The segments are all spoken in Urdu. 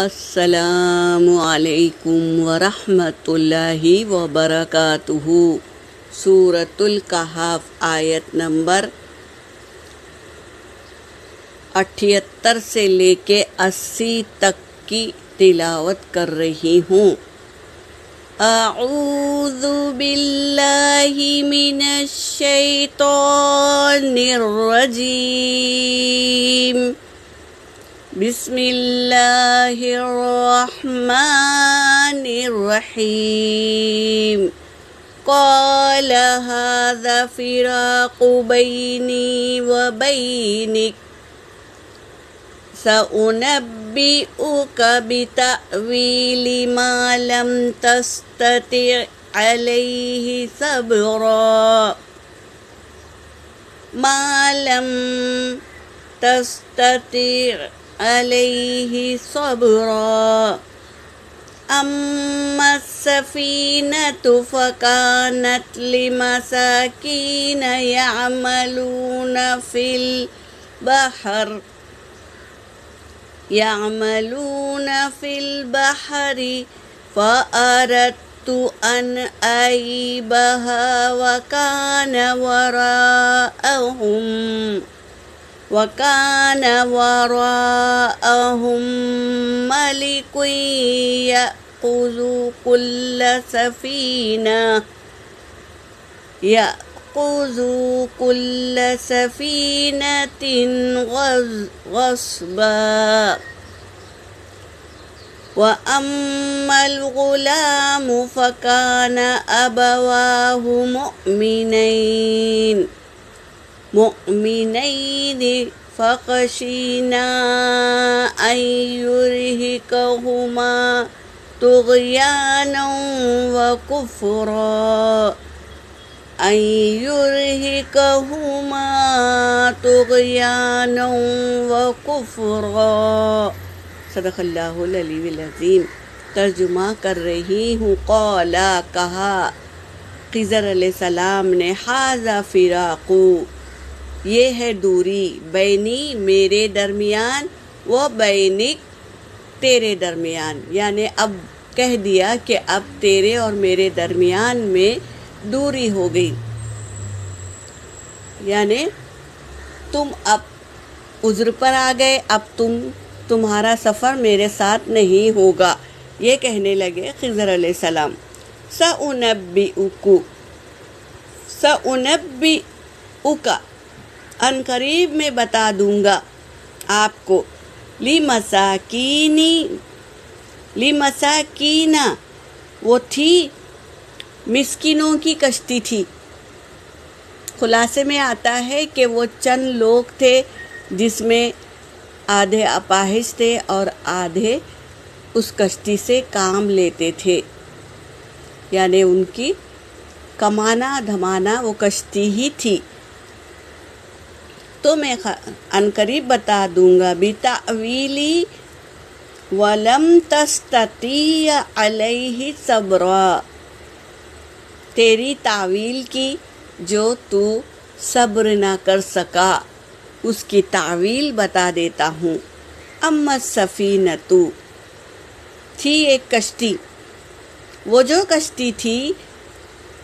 السلام علیکم ورحمۃ اللہ وبرکاتہ۔ سورۃ الکہف آیت نمبر 78 سے لے کے 80 تک کی تلاوت کر رہی ہوں۔ اعوذ باللہ من الشیطان الرجیم، بسم اللہ الرحمن الرحیم۔ قال هذا فراق بینی وبینک، سأنبئک بتأویل ما لم تستطع علیہ صبرا، ما لم تستطع علیہ صبرا۔ اما السفینۃ فکانت لمساکین یعملون فی البحر فأردت ان اعیبها وکان وراءهم ملک یأخذ كل سفینۃ غصبا، وأما الغلام فكان أبواه مؤمنين فخشينا أن يرهقهما طغيانا وكفرا۔ صدق اللہ العلی العظیم۔ ترجمہ کر رہی ہوں۔ قالا کہا خضر علیہ السلام نے، ھذا فراق یہ ہے دوری، بینی میرے درمیان، و بینک تیرے درمیان، یعنی اب کہہ دیا کہ اب تیرے اور میرے درمیان میں دوری ہو گئی، یعنی تم اب عذر پر آ گئے، اب تمہارا سفر میرے ساتھ نہیں ہوگا، یہ کہنے لگے خضر علیہ السلام۔ سأنبئک ان قریب میں بتا دوں گا آپ کو، لمساکین وہ تھی مسکینوں کی کشتی تھی۔ خلاصے میں آتا ہے کہ وہ چند لوگ تھے جس میں آدھے اپاہج تھے اور آدھے اس کشتی سے کام لیتے تھے، یعنی ان کی کمانا دھمانا وہ کشتی ہی تھی۔ تو میں عنقریب بتا دوں گا، بتأویلی ولم تستطیع علیہ صبرا، تیری تعویل کی جو تو صبر نہ کر سکا، اس کی تعویل بتا دیتا ہوں۔ اما السفینۃ تھی ایک کشتی، وہ جو کشتی تھی،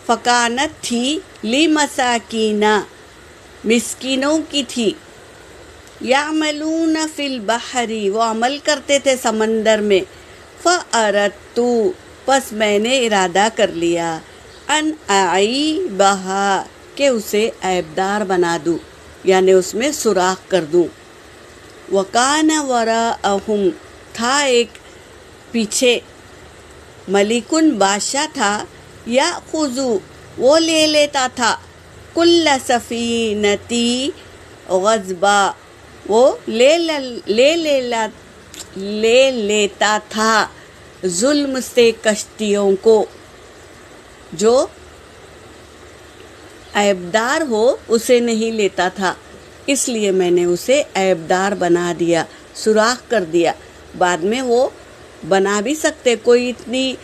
فکانت تھی لمساکین مسکینوں کی تھی، یعملون فی البحر وہ عمل کرتے تھے سمندر میں، فأردت پس میں نے ارادہ کر لیا، ان اعیبها کہ اسے عیبدار بنا دوں، یعنی اس میں سوراخ کر دوں۔ وکان وراءہم تھا ایک پیچھے، ملکن بادشاہ تھا، یأخذ وہ لے لیتا تھا، کل سفینتی غصبا وہ لے لیتا تھا ظلم سے کشتیوں کو، جو عیبدار ہو اسے نہیں لیتا تھا، اس لیے میں نے اسے عیبدار بنا دیا، سوراخ کر دیا۔ بعد میں وہ بنا بھی سکتے، کوئی اتنی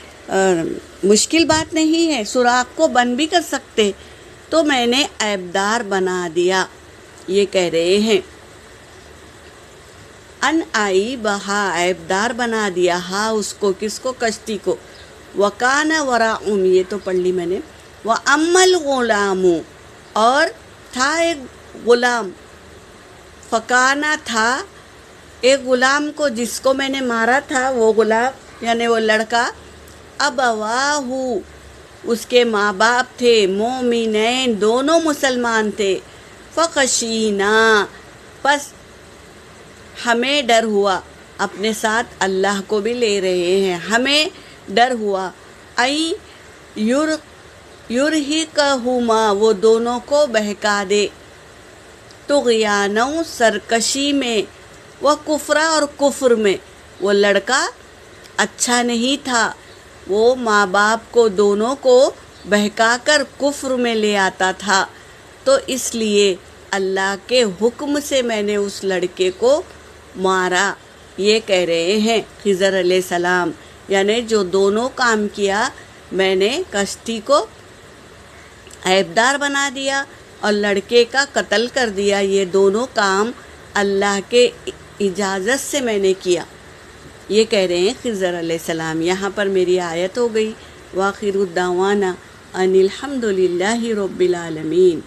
مشکل بات نہیں ہے، سوراخ کو بند بھی کر سکتے، تو میں نے عیبدار بنا دیا، یہ کہہ رہے ہیں۔ ان آئی بہا عیبدار بنا دیا، ہا اس کو، کس کو؟ کشتی کو، وکان وراءہم یہ تو پڑھ لی میں نے، وَأَمَّا الْغُلَامُ اور تھا ایک غلام، فکانا تھا ایک غلام کو جس کو میں نے مارا تھا، وہ غلام یعنی وہ لڑکا، ابواہ اس کے ماں باپ تھے، مومنین دونوں مسلمان تھے، فخشینا پس ہمیں ڈر ہوا، اپنے ساتھ اللہ کو بھی لے رہے ہیں، ہمیں ڈر ہوا، یرہقہما وہ دونوں کو بہکا دے، طغیانا سرکشی میں، وہ کفرا اور کفر میں، وہ لڑکا اچھا نہیں تھا، وہ ماں باپ کو دونوں کو بہکا کر کفر میں لے آتا تھا، تو اس لیے اللہ کے حکم سے میں نے اس لڑکے کو مارا۔ یہ کہہ رہے ہیں خضر علیہ السلام، یعنی جو دونوں کام کیا، میں نے کشتی کو عیبدار بنا دیا اور لڑکے کا قتل کر دیا، یہ دونوں کام اللہ کے اجازت سے میں نے کیا، یہ کہہ رہے ہیں خضر علیہ السلام۔ یہاں پر میری آیت ہو گئی، وآخر الدعوانا ان الحمد للہ رب العالمین۔